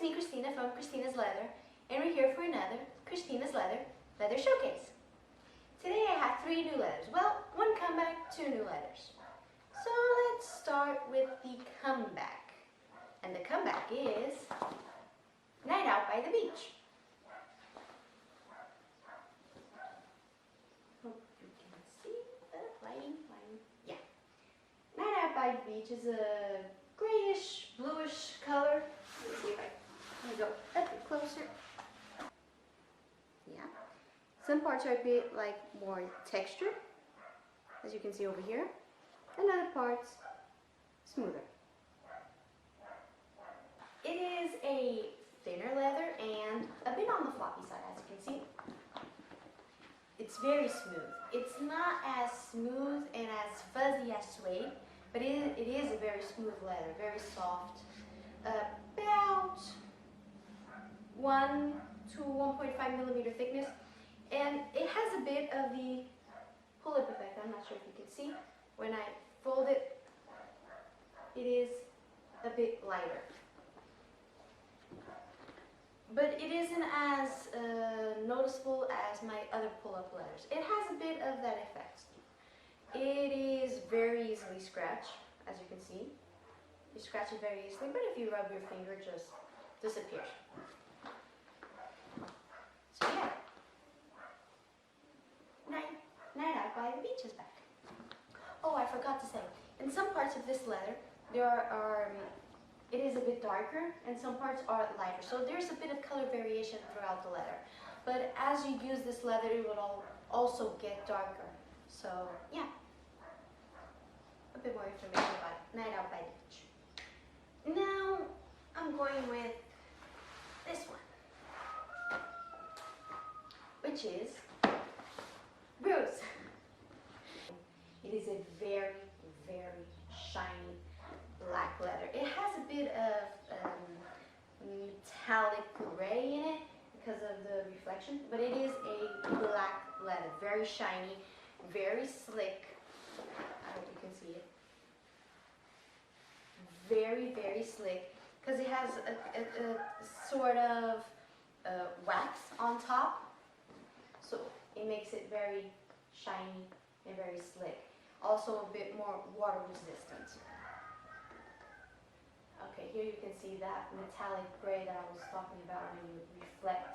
it's me, Cristina, from Cristina's Leather, and we're here for another Cristina's Leather Showcase. Today I have 3 new leathers. Well, 1 comeback, 2 new leathers. So let's start with the comeback. And the comeback is Night Out by the Beach. Hope you can see the lighting. Yeah. Night Out by the Beach is a grayish, bluish color. Let's see if I can go a bit closer. Yeah. Some parts are a bit like more textured, as you can see over here, and other parts smoother. It is a thinner leather and a bit on the floppy side, as you can see. It's very smooth. It's not as smooth and as fuzzy as suede, but it is a very smooth leather, very soft. About 1 to 1.5 millimeter thickness, and it has a bit of the pull-up effect. I'm not sure if you can see. When I fold it, it is a bit lighter. But it isn't as noticeable as my other pull-up leathers. It has a bit of that effect. It is very easily scratched, as you can see. You scratch it very easily, but if you rub your finger, it just disappears. So yeah, Night Out by the Beach is back. Oh, I forgot to say, in some parts of this leather, it is a bit darker, and some parts are lighter. So there's a bit of color variation throughout the leather. But as you use this leather, it will also get darker. So yeah, a bit more information about Night Out by the Beach. Now I'm going with this one, which is Bruce. It is a very, very shiny black leather. It has a bit of metallic gray in it because of the reflection, but it is a black leather, very shiny, very slick. I hope you can see it. Very, very slick, because it has a sort of wax on top, so it makes it very shiny and very slick. Also a bit more water resistant. Okay, here you can see that metallic gray that I was talking about when you reflect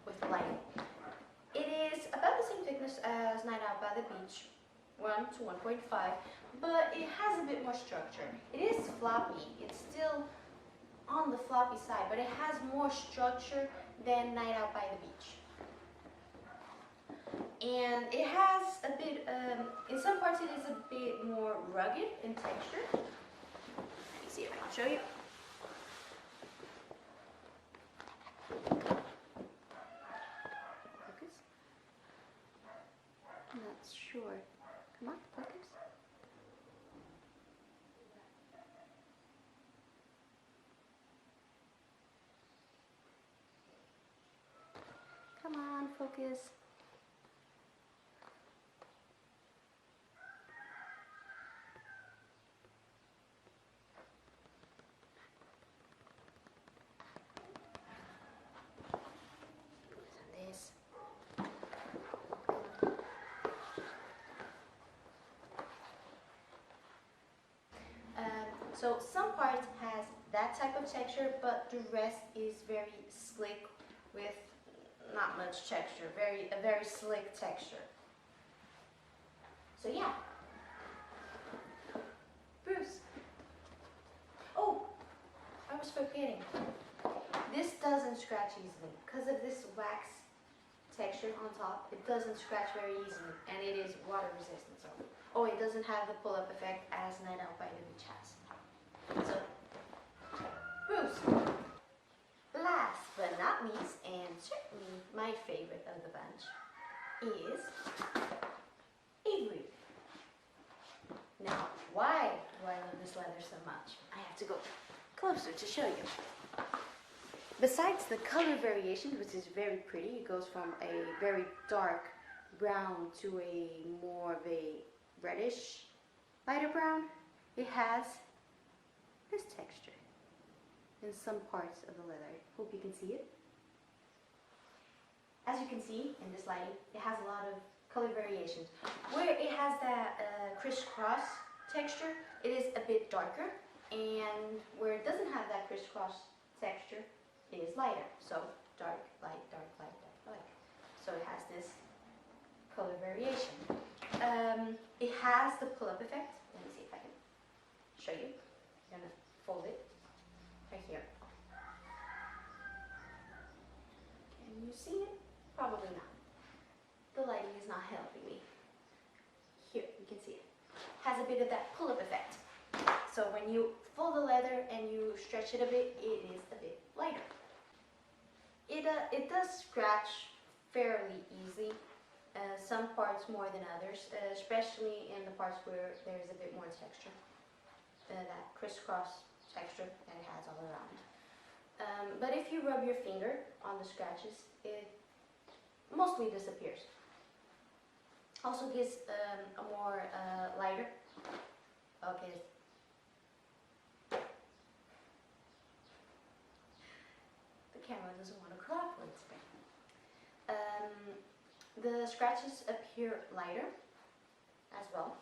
with light. It is about the same thickness as Night Out by the Beach, 1 to 1.5, but it has a bit more structure. It is floppy. It's still on the floppy side, but it has more structure than Night Out by the Beach. And it has a bit, in some parts it is a bit more rugged in texture. Let me see if I can show you. Focus? I'm not sure. Come on, focus. Come on, focus. So some parts has that type of texture, but the rest is very slick with not much texture, a very slick texture. So yeah. Bruce. Oh, I was forgetting. This doesn't scratch easily because of this wax texture on top. It doesn't scratch very easily, and it is water resistant. So, oh, it doesn't have the pull-up effect as Night Out by the Beach has. So, Bruce. Last but not least, and certainly my favorite of the bunch, is Avery. Now, why do I love this leather so much? I have to go closer to show you. Besides the color variation, which is very pretty, it goes from a very dark brown to a more of a reddish, lighter brown. It has this texture. in some parts of the leather. Hope you can see it. As you can see in this lighting, it has a lot of color variations. Where it has that crisscross texture, it is a bit darker, and where it doesn't have that crisscross texture, it is lighter. So dark, light, dark, light, dark, light. So it has this color variation. It has the pull-up effect. Let me see if I can show you. I'm gonna fold it right here. Can you see it? Probably not. The lighting is not helping me. Here, you can see it. Has a bit of that pull-up effect. So when you fold the leather and you stretch it a bit, it is a bit lighter. It does scratch fairly easily. Some parts more than others, especially in the parts where there's a bit more texture. That crisscross texture that it has all around. But if you rub your finger on the scratches, it mostly disappears. Also gives a more lighter. Okay. The camera doesn't want to cooperate today. The scratches appear lighter as well.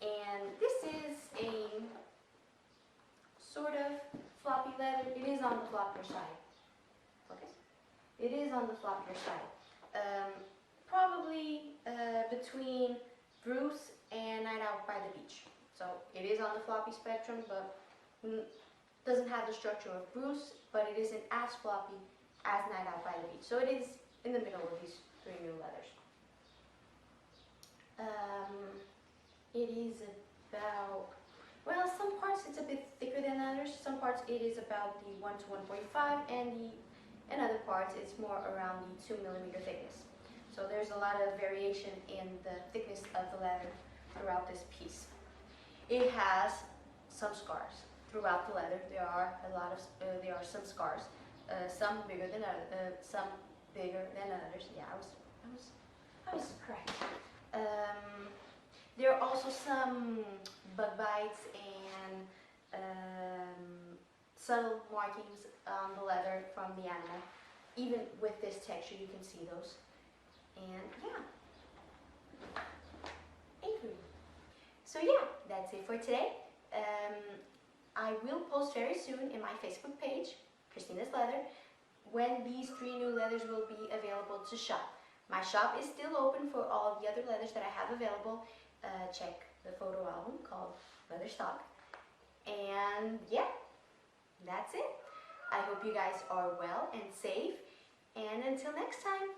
And this is a sort of floppy leather. It is on the floppier side. Okay. It is on the floppier side. Probably between Bruce and Night Out by the Beach. So it is on the floppy spectrum, but doesn't have the structure of Bruce, but it isn't as floppy as Night Out by the Beach. So it is in the middle of these three new leathers. It is about, well, some parts it's a bit thicker than others. Some parts it is about the 1 to 1.45, and other parts it's more around the 2 millimeter thickness. So there's a lot of variation in the thickness of the leather throughout this piece. It has some scars throughout the leather. There are some scars, some bigger than others, some bigger than others. Yeah, I was correct. There are also some bug bites and subtle markings on the leather from the animal. Even with this texture, you can see those. And yeah, agree. So yeah, that's it for today. I will post very soon in my Facebook page, Cristina's Leather, when these three new leathers will be available to shop. My shop is still open for all the other leathers that I have available. Check the photo album called Leather Stock. And yeah, that's it. I hope you guys are well and safe. And until next time.